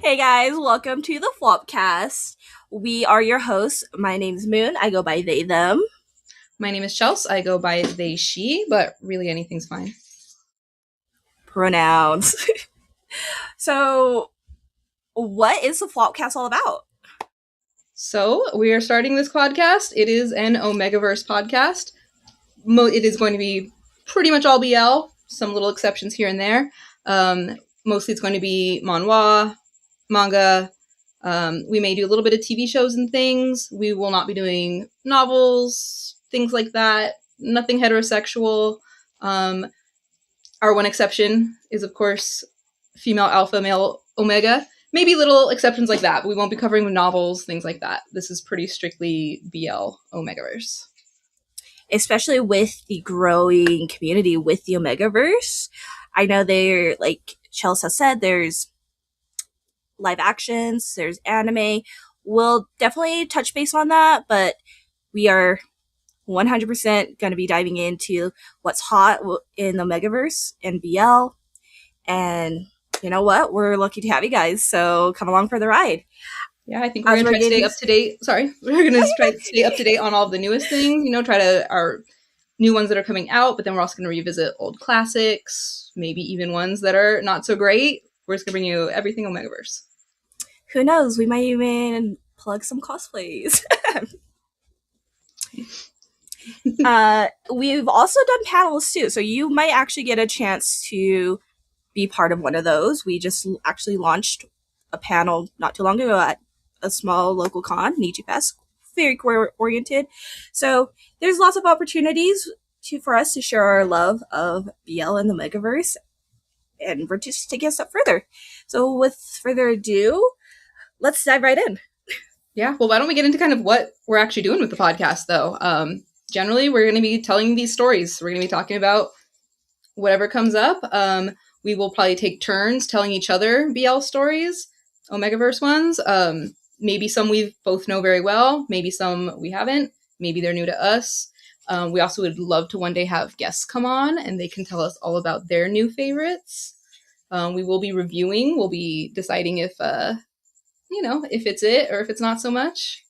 Hey guys, welcome to the Fwopcast. We are your hosts. My name's Moon. I go by they, them. My name is Chelsea. I go by they, she, but really anything's fine. Pronouns. So, what is the Fwopcast all about? So we are starting this podcast. It is an Omegaverse podcast. It is going to be pretty much all BL, some little exceptions here and there. Mostly it's going to be manhwa, manga. We may do a little bit of TV shows and things. We will not be doing novels, things like that. Nothing heterosexual. Our one exception is, of course, female alpha, male omega. Maybe little exceptions like that. But we won't be covering novels, things like that. This is pretty strictly BL Omegaverse. Especially with the growing community with the Omegaverse. I know they're, like Chelsea said, there's live actions, there's anime. We'll definitely touch base on that, but we are 100% going to be diving into what's hot in the Omegaverse and BL. And you know what? We're lucky to have you guys, so come along for the ride. Yeah, I think we're going to try to stay up to date. Sorry. We're going to try to stay up to date on all of the newest things, try to our new ones that are coming out, but then we're also going to revisit old classics, maybe even ones that are not so great. We're just going to bring you everything Omegaverse. Who knows? We might even plug some cosplays. We've also done panels too, so you might actually get a chance to be part of one of those. We just actually launched a panel not too long ago at a small local con, Nietzsche Fest, very queer oriented. So there's lots of opportunities for us to share our love of BL and the Omegaverse, and we're just taking a step further. So with further ado, let's dive right in. Yeah, well, why don't we get into kind of what we're actually doing with the podcast, though? Generally, we're going to be telling these stories. We're going to be talking about whatever comes up. We will probably take turns telling each other BL stories, Omegaverse ones. Maybe some we both know very well. Maybe some we haven't. Maybe they're new to us. We also would love to one day have guests come on and they can tell us all about their new favorites. We will be reviewing. We'll be deciding if it's it or if it's not so much.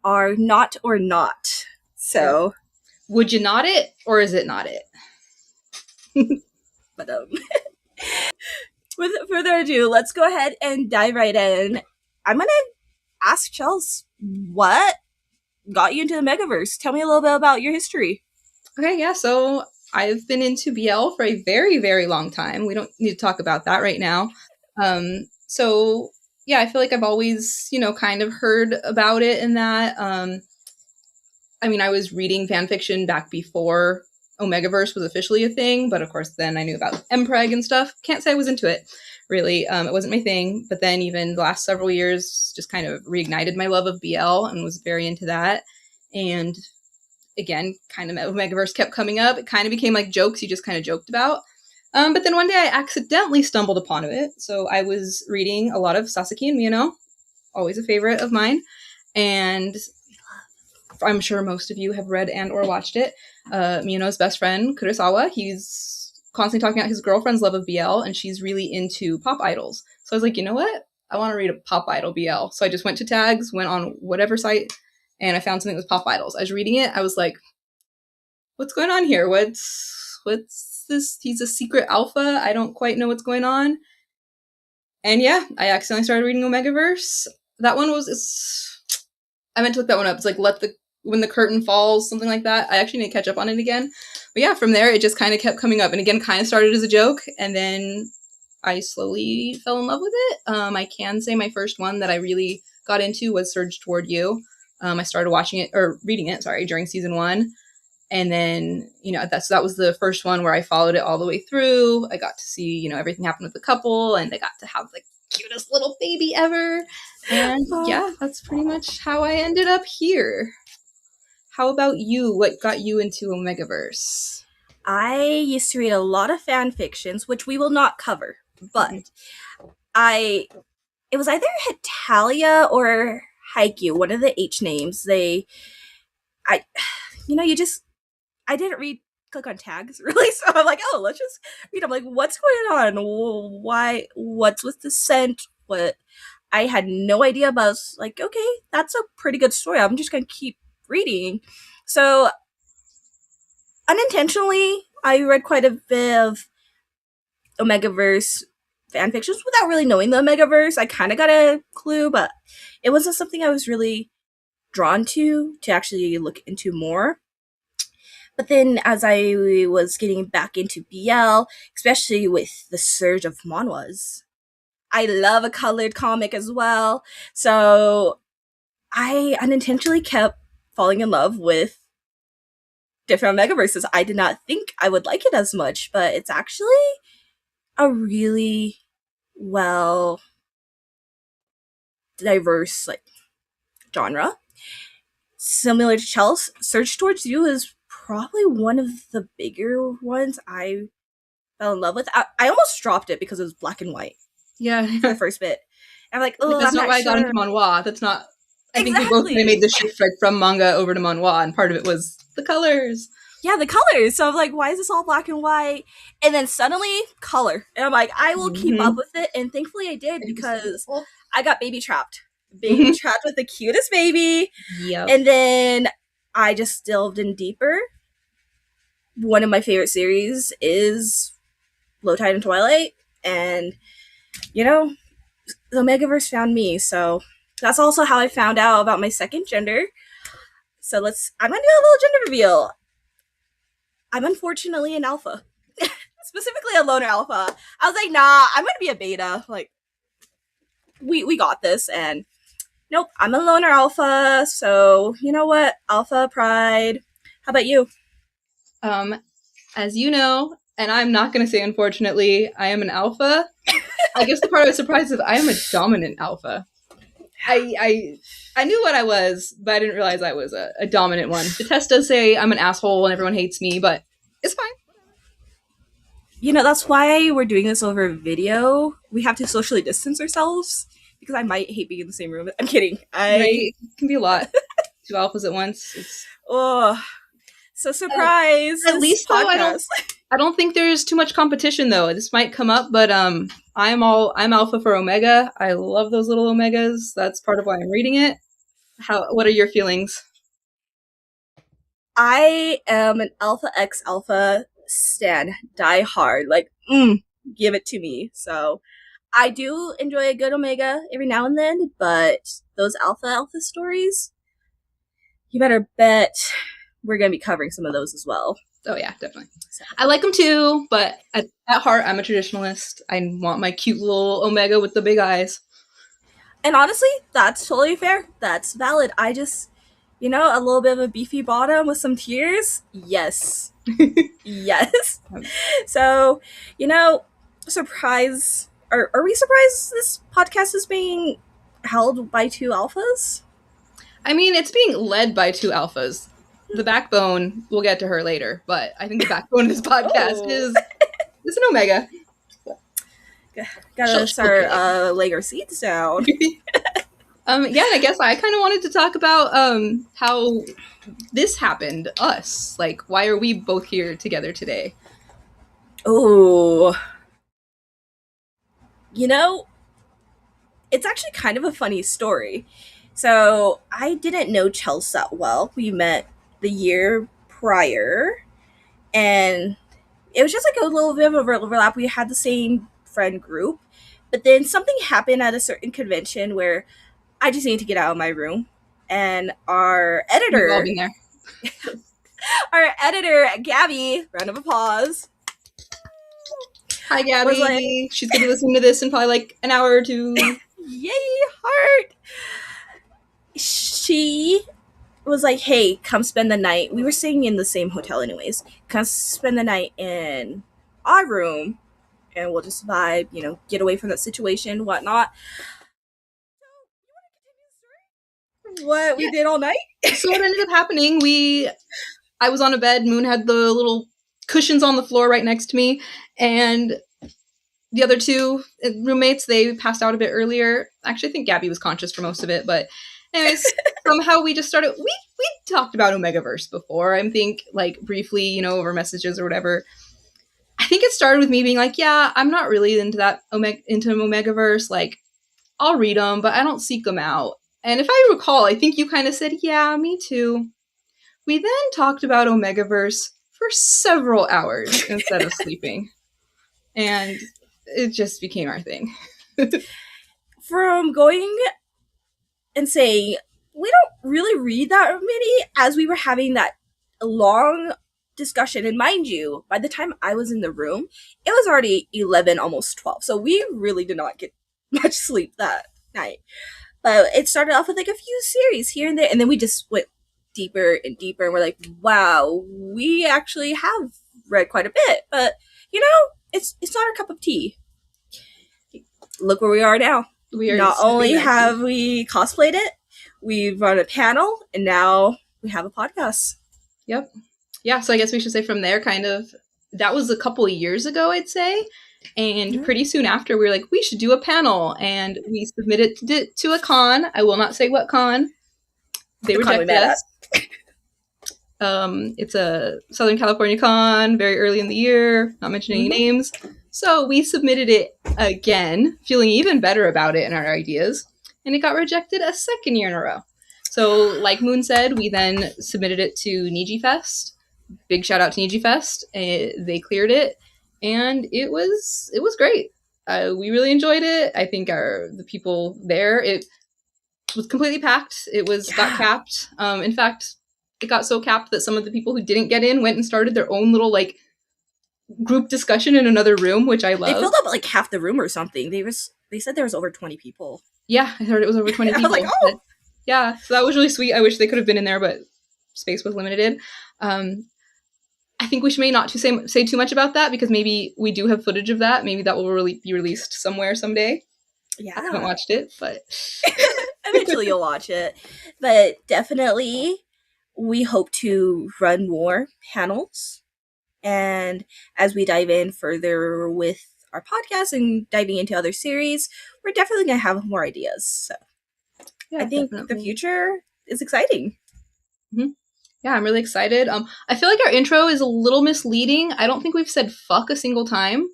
Are not or not. So, would you not it or is it not it? But with further ado, let's go ahead and dive right in. I'm gonna ask Chels, what got you into the Omegaverse? Tell me a little bit about your history. Okay, yeah, so I've been into BL for a very, very long time. We don't need to talk about that right now. So yeah, I feel like I've always, kind of heard about it and that. I was reading fan fiction back before Omegaverse was officially a thing, but of course then I knew about Mpreg and stuff. Can't say I was into it, really. It wasn't my thing, but then even the last several years just kind of reignited my love of BL and was very into that. And again, kind of Omegaverse kept coming up. It kind of became like jokes you just kind of joked about. But then one day I accidentally stumbled upon it. So I was reading a lot of Sasaki and Miyano, always a favorite of mine. And I'm sure most of you have read and or watched it. Miyano's best friend, Kurosawa, he's constantly talking about his girlfriend's love of BL, and she's really into pop idols. So I was like, you know what? I want to read a pop idol BL. So I just went to tags, went on whatever site, and I found something with pop idols. I was reading it. I was like, what's going on here? What's this? He's a secret alpha. I don't quite know what's going on. And yeah, I accidentally started reading Omegaverse. That one I meant to look that one up. It's like When the Curtain Falls, something like that. I actually need to catch up on it again. But yeah, from there, it just kind of kept coming up. And again, kind of started as a joke. And then I slowly fell in love with it. I can say my first one that I really got into was Surge Toward You. I started reading it, during season 1. And then, that was the first one where I followed it all the way through. I got to see, everything happen with the couple. And I got to have the cutest little baby ever. And yeah, that's pretty much how I ended up here. How about you? What got you into Omegaverse? I used to read a lot of fan fictions, which we will not cover, but it was either Hetalia or Haikyuu, one of the H names. I didn't read click on tags, really. So I'm like, oh, let's just read. I'm like, what's going on? Why? What's with the scent? What? I had no idea about. I was like, okay, that's a pretty good story. I'm just gonna keep reading. So unintentionally, I read quite a bit of Omegaverse fan fictions without really knowing the Omegaverse. I kind of got a clue, but it wasn't something I was really drawn to actually look into more. But then as I was getting back into BL, especially with the surge of manhwas, I love a colored comic as well. So I unintentionally kept falling in love with different megaverses. I did not think I would like it as much, but it's actually a really well diverse like genre. Similar to Chels, Search Towards You is probably one of the bigger ones I fell in love with. I almost dropped it because it was black and white. Yeah. For the first bit. I'm like, oh, that's I'm not why sure. I got into manhwa. That's not. I think we both made the shift from manga over to manhwa, and part of it was the colors. Yeah, the colors. So I'm like, why is this all black and white? And then suddenly, color. And I'm like, I will keep up with it. And thankfully I did, because I got baby trapped. Baby trapped with the cutest baby. Yep. And then I just delved in deeper. One of my favorite series is Low Tide and Twilight. And, you know, the Omegaverse found me. So that's also how I found out about my second gender. So I'm going to do a little gender reveal. I'm unfortunately an alpha. Specifically a loner alpha. I was like, nah, I'm gonna be a beta. Like, we got this. And nope, I'm a loner alpha. So you know what? Alpha pride. How about you? As you know, and I'm not gonna say unfortunately, I am an alpha. I guess the part I was surprised is I am a dominant alpha. I knew what I was, but I didn't realize I was a dominant one. The test does say I'm an asshole and everyone hates me, but it's fine. You know, that's why we're doing this over video. We have to socially distance ourselves, because I might hate being in the same room. I'm kidding. Right? It can be a lot. Two alphas at once. Oh, so surprise! At least though, I don't think there's too much competition though. This might come up, but I'm alpha for Omega. I love those little Omegas. That's part of why I'm reading it. What are your feelings? I am an Alpha X Alpha stan, die hard. Like, give it to me. So I do enjoy a good Omega every now and then, but those Alpha stories, you better bet we're going to be covering some of those as well. Oh yeah, definitely. So. I like them too, but at heart, I'm a traditionalist. I want my cute little Omega with the big eyes. And honestly, that's totally fair. That's valid. I just, a little bit of a beefy bottom with some tears. Yes. Yes. So, surprise. Are we surprised this podcast is being held by two alphas? I mean, it's being led by two alphas. The backbone, we'll get to her later, but I think the backbone of this podcast is an Omega. Gotta start laying our seeds down. Yeah, I guess I kind of wanted to talk about how this happened, us. Like, why are we both here together today? Oh. It's actually kind of a funny story. So, I didn't know Chelsea that well. We met the year prior, and it was just like a little bit of an overlap. We had the same friend group, but then something happened at a certain convention where I just needed to get out of my room, and our editor, we've all been there. Our editor Gabby, round of applause. Hi Gabby. She's gonna be listening to this in probably like an hour or two. Yay, heart! She was like, hey, come spend the night. We were staying in the same hotel anyways. Come spend the night in our room, and we'll just vibe, get away from that situation, whatnot. What we did all night? So what ended up happening, I was on a bed, Moon had the little cushions on the floor right next to me, and the other two roommates, they passed out a bit earlier. Actually, I think Gabby was conscious for most of it, but anyways, somehow we just started, we talked about Omegaverse before. I think like briefly, over messages or whatever. I think it started with me being like, yeah, I'm not really into that into Omegaverse. Like, I'll read them, but I don't seek them out. And if I recall, I think you kind of said, yeah, me too. We then talked about Omegaverse for several hours instead of sleeping. And it just became our thing. From going and saying, we don't really read that many, as we were having that long discussion. And mind you, by the time I was in the room, it was already 11, almost 12. So we really did not get much sleep that night. But it started off with like a few series here and there. And then we just went deeper and deeper. And we're like, wow, we actually have read quite a bit. But, it's not our cup of tea. Look where we are now. We are not only have we cosplayed it, we've run a panel, and now we have a podcast. Yep. Yeah, so I guess we should say from there, kind of, that was a couple of years ago, I'd say. And pretty soon after, we were like, we should do a panel. And we submitted it to a con. I will not say what con. They rejected us. It's a Southern California con, very early in the year, not mentioning any names. So we submitted it again, feeling even better about it and our ideas. And it got rejected a second year in a row. So like Moon said, we then submitted it to Niji Fest. Big shout out to Niji Fest. They cleared it. And it was great. We really enjoyed it. I think the people there, it was completely packed. It got capped. In fact, it got so capped that some of the people who didn't get in went and started their own little like group discussion in another room, which I love. They filled up like half the room or something. They said there was over 20 people. Yeah, I heard it was over 20 people. I was like, oh. Yeah, so that was really sweet. I wish they could have been in there, but space was limited. I think we should not to say too much about that, because maybe we do have footage of that. Maybe that will be released somewhere someday. Yeah. I haven't watched it, but eventually you'll watch it. But definitely we hope to run more panels. And as we dive in further with our podcast and diving into other series, we're definitely going to have more ideas. So yeah, I think the future is exciting. Mm-hmm. Yeah, I'm really excited. I feel like our intro is a little misleading. I don't think we've said fuck a single time.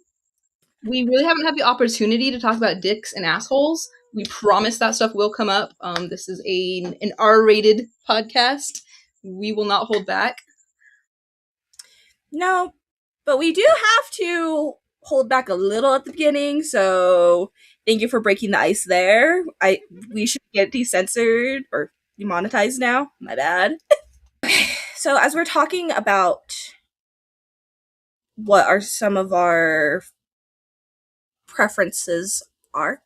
We really haven't had the opportunity to talk about dicks and assholes. We promise that stuff will come up. This is an R-rated podcast. We will not hold back. No, but we do have to hold back a little at the beginning, so thank you for breaking the ice there. We should get decensored or demonetized now. My bad. So as we're talking about what are some of our preferences are,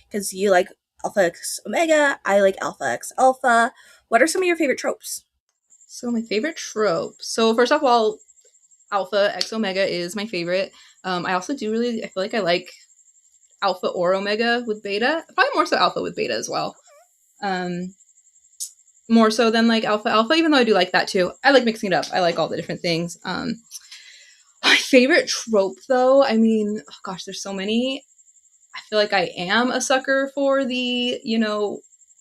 because you like Alpha X Omega, I like Alpha X Alpha. What are some of your favorite tropes? So my favorite trope. So first off, while Alpha X Omega is my favorite, I also I feel like I like Alpha or Omega with Beta. Probably more so Alpha with Beta as well. More so than like Alpha, even though I do like that too. I like mixing it up. I like all the different things. My favorite trope though, I mean, oh gosh, there's so many. I feel like I am a sucker for the,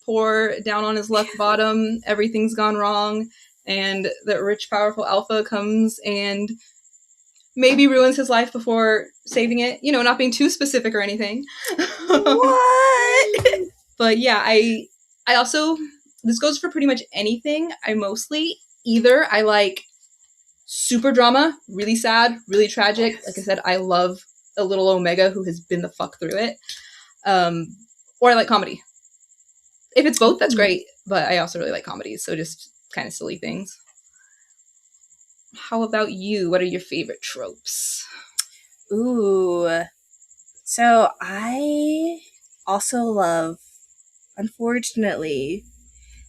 poor down on his luck bottom, everything's gone wrong, and the rich, powerful Alpha comes and maybe ruins his life before saving it. Not being too specific or anything. What? But yeah, I also, this goes for pretty much anything. I like super drama, really sad, really tragic. Yes. Like I said, I love a little Omega who has been the fuck through it. Or I like comedy. If it's both, that's great. But I also really like comedies, so just kind of silly things. How about you? What are your favorite tropes? Ooh. So I also love, unfortunately,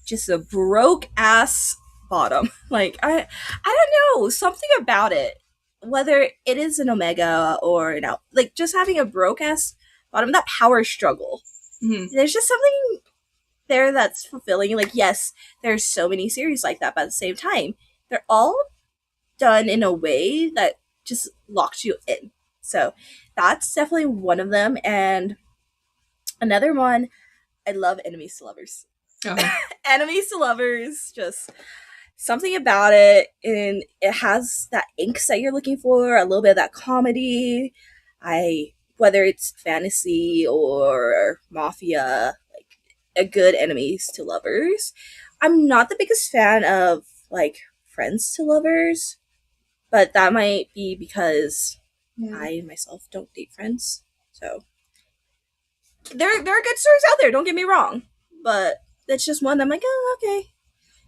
just a broke ass bottom. Like I don't know, something about it. Whether it is an Omega or like just having a broke ass bottom, that power struggle. Mm-hmm. There's just something there that's fulfilling. Like, yes, there's so many series like that, but at the same time, they're all done in a way that just locks you in. So that's definitely one of them. And another one, I love enemies to lovers. Uh-huh. Enemies to lovers, just something about it, and it has that angst that you're looking for, a little bit of that comedy. I Whether it's fantasy or mafia, like a good enemies to lovers. I'm not the biggest fan of like friends to lovers, but that might be because Yeah. I myself don't date friends. So there are good stories out there. Don't get me wrong, but it's just one that I'm like, oh, okay.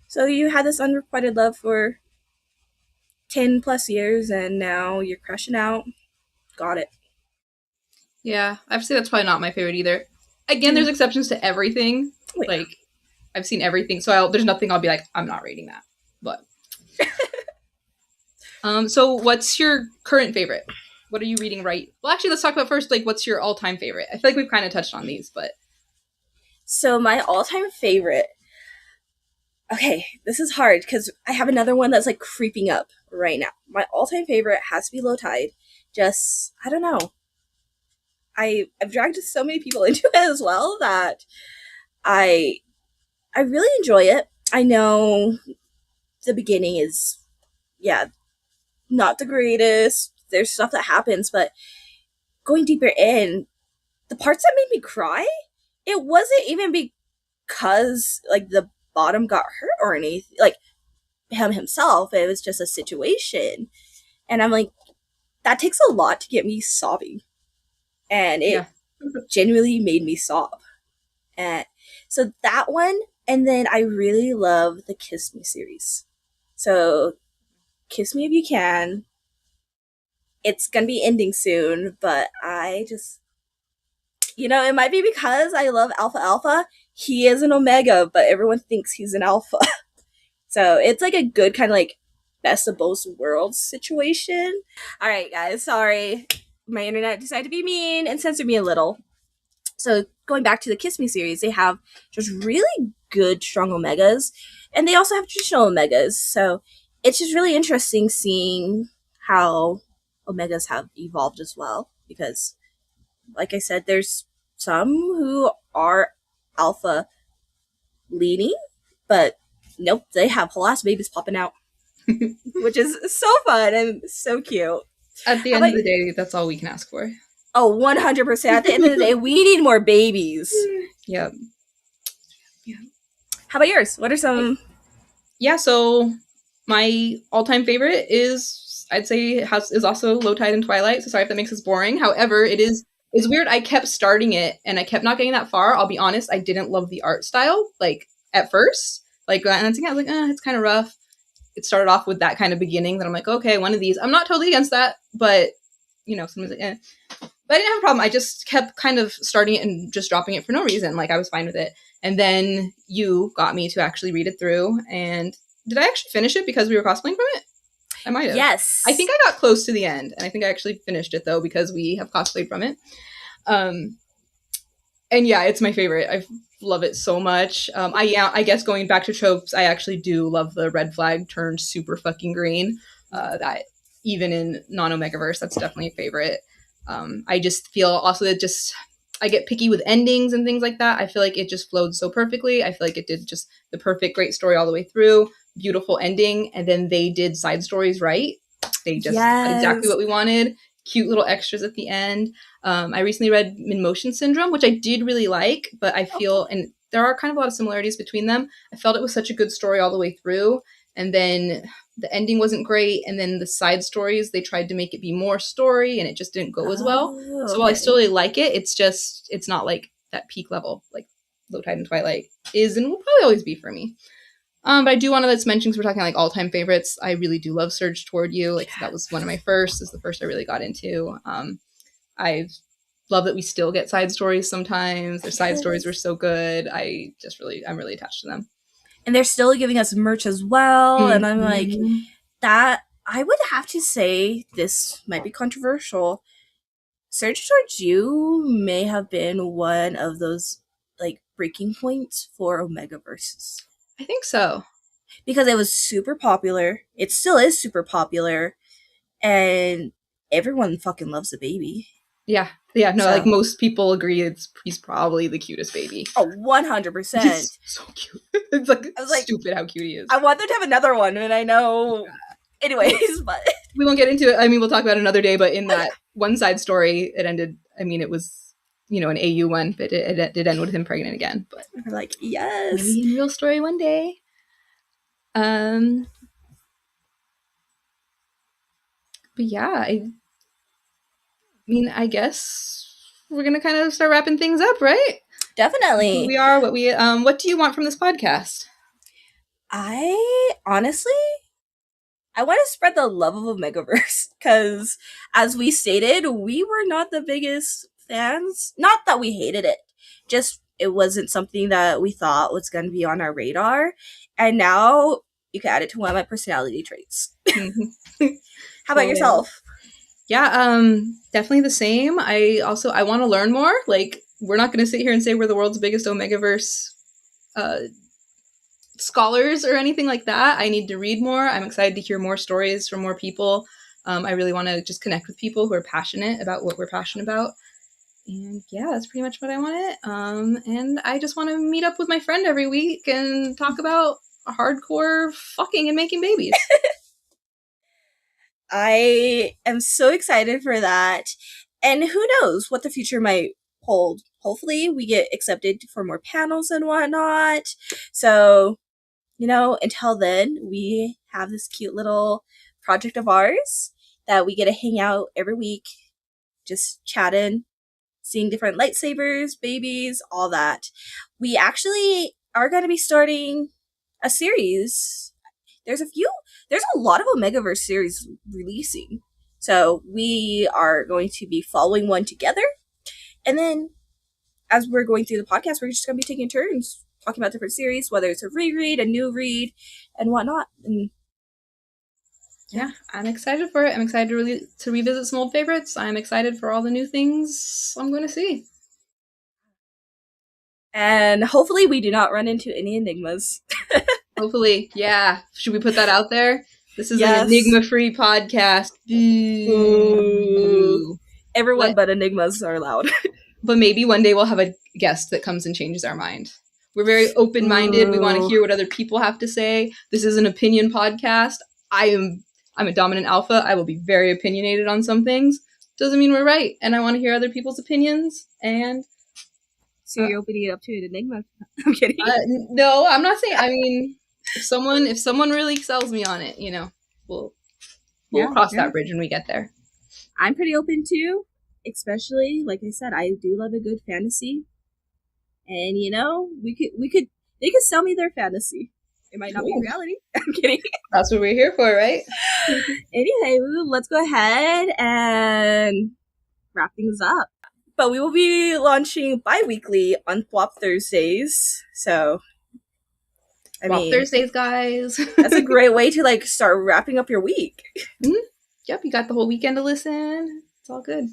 So you had this unrequited love for 10 plus years, and now you're crushing out. Got it. Yeah, I have to say that's probably not my favorite either. Again, Yeah. there's exceptions to everything. Oh, yeah. Like, I've seen everything, so there's nothing I'll be like, I'm not reading that. But so what's your current favorite? What are you reading right? Well, actually, let's talk about first, like, what's your all-time favorite? I feel like we've kind of touched on these, but So my all-time favorite. Okay, this is hard because I have another one that's like creeping up right now. My all-time favorite has to be Low Tide. Just I don't know. I've dragged so many people into it as well that I I really enjoy it. I know the beginning is, yeah, not the greatest. There's stuff that happens, but going deeper in, the parts that made me cry, it wasn't even because like the bottom got hurt or anything, like him himself. It was just a situation, and I'm like, that takes a lot to get me sobbing, and yeah. it genuinely made me sob. And so that one, and then I really love the Kiss Me series. So Kiss Me If You Can. It's gonna be ending soon, but I just, it might be because I love Alpha Alpha. He is an Omega, but everyone thinks he's an Alpha. So it's like a good kind of like best of both worlds situation. All right, guys, sorry. My internet decided to be mean and censor me a little. So going back to the Kiss Me series, they have just really good, strong Omegas, and they also have traditional Omegas. So it's just really interesting seeing how Omegas have evolved as well. Because, like I said, there's some who are Alpha leaning, but nope, they have whole ass babies popping out, which is so fun and so cute. At the How end about of the day, that's all we can ask for. Oh, 100%. At the end of the day, we need more babies. Yeah. How about yours? What are some. Yeah, so my all-time favorite is, I'd say, is also Low Tide and Twilight. So sorry if that makes us boring. However, it's weird. I kept starting it and I kept not getting that far. I'll be honest, I didn't love the art style like at first. Like and I was like, it's kind of rough. It started off with that kind of beginning that I'm like, okay, one of these. I'm not totally against that, but sometimes like, eh. But I didn't have a problem. I just kept kind of starting it and just dropping it for no reason. Like I was fine with it. And then you got me to actually read it through. And did I actually finish it because we were cosplaying from it? I might have. Yes. I think I got close to the end. And I think I actually finished it though because we have cosplayed from it. And yeah, it's my favorite. I love it so much. I guess going back to tropes, I actually do love the red flag turned super fucking green. That even in non-Omegaverse, that's definitely a favorite. I just feel also that just I get picky with endings and things like that. I feel like it just flowed so perfectly. I feel like it did just the perfect, great story all the way through, beautiful ending, and then they did side stories right. They just got exactly what we wanted. Cute little extras at the end. I recently read Min Motion Syndrome, which I did really like, but I feel, and there are kind of a lot of similarities between them. I felt it was such a good story all the way through, and then the ending wasn't great, and then the side stories, they tried to make it be more story, and it just didn't go as well. Okay. So while I still really like it, it's not like that peak level like Low Tide and Twilight is and will probably always be for me. But I do want to let's mention, because we're talking like all-time favorites. I really do love Surge Toward You. Like that was one of my first. Is the first I really got into. I love that we still get side stories sometimes. Their side stories were so good. I'm really attached to them. And they're still giving us merch as well. Mm-hmm. And I'm like, that, I would have to say, this might be controversial. Surge Towards You may have been one of those like breaking points for Omega Versus. I think so. Because it was super popular. It still is super popular. And everyone fucking loves the baby. Yeah. Yeah, no, like most people agree he's probably the cutest baby. Oh, 100%. He's so cute. It's like I was like, stupid how cute he is. I want them to have another one, and I know. Anyways, but we won't get into it. I mean, we'll talk about it another day. But in that one side story, it ended. I mean, it was an AU one, but it did end with him pregnant again. But we're like, yes, maybe in real story one day. But yeah, I mean, I guess we're gonna kind of start wrapping things up, right? Definitely. Who we are, what we what do you want from this podcast? I honestly, I want to spread the love of Omegaverse because, as we stated, we were not the biggest fans. Not that we hated it, just it wasn't something that we thought was going to be on our radar. And now you can add it to one of my personality traits. How about yourself? Yeah, definitely the same. I want to learn more. Like, we're not going to sit here and say we're the world's biggest Omegaverse scholars or anything like that. I need to read more. I'm excited to hear more stories from more people. I really want to just connect with people who are passionate about what we're passionate about. And yeah, that's pretty much what I wanted. And I just want to meet up with my friend every week and talk about hardcore fucking and making babies. I am so excited for that. And who knows what the future might hold. Hopefully we get accepted for more panels and whatnot. So, until then, we have this cute little project of ours that we get to hang out every week, just chatting, seeing different lightsabers, babies, all that. We actually are going to be starting a series. There's a lot of Omegaverse series releasing. So we are going to be following one together. And then as we're going through the podcast, we're just going to be taking turns talking about different series, whether it's a reread, a new read, and whatnot. And yeah, I'm excited for it. I'm excited to revisit some old favorites. I'm excited for all the new things I'm going to see. And hopefully we do not run into any enigmas. Hopefully, yeah. Should we put that out there? This is an enigma-free podcast. Ooh. Everyone but enigmas are allowed. But maybe one day we'll have a guest that comes and changes our mind. We're very open-minded. We want to hear what other people have to say. This is an opinion podcast. I'm a dominant alpha. I will be very opinionated on some things. Doesn't mean we're right. And I want to hear other people's opinions. And so you're opening it up to an enigma? I'm kidding. No, I'm not saying. I mean, if someone really sells me on it, we'll cross that bridge when we get there. I'm pretty open too. Especially, like I said, I do love a good fantasy. And they could sell me their fantasy. It might not be reality. I'm kidding. That's what we're here for, right? Anyway, let's go ahead and wrap things up. But we will be launching bi-weekly on Fwop Thursdays. So, Fwop Thursdays, guys. That's a great way to start wrapping up your week. Mm-hmm. Yep, you got the whole weekend to listen. It's all good.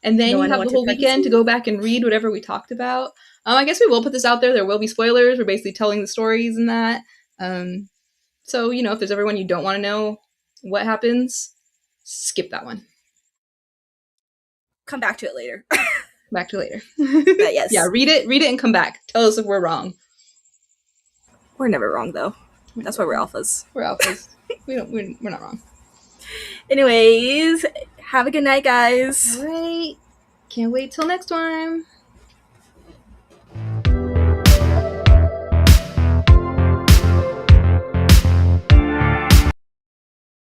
And then you have the whole weekend to go back and read whatever we talked about. I guess we will put this out there. There will be spoilers. We're basically telling the stories and that. So, if there's ever one you don't want to know what happens, skip that one. Come back to it later. Back to later. But yes. Yeah, read it and come back. Tell us if we're wrong. We're never wrong, though. That's why we're alphas. We're alphas. We're not wrong. Anyways, have a good night, guys. All right. Can't wait till next time.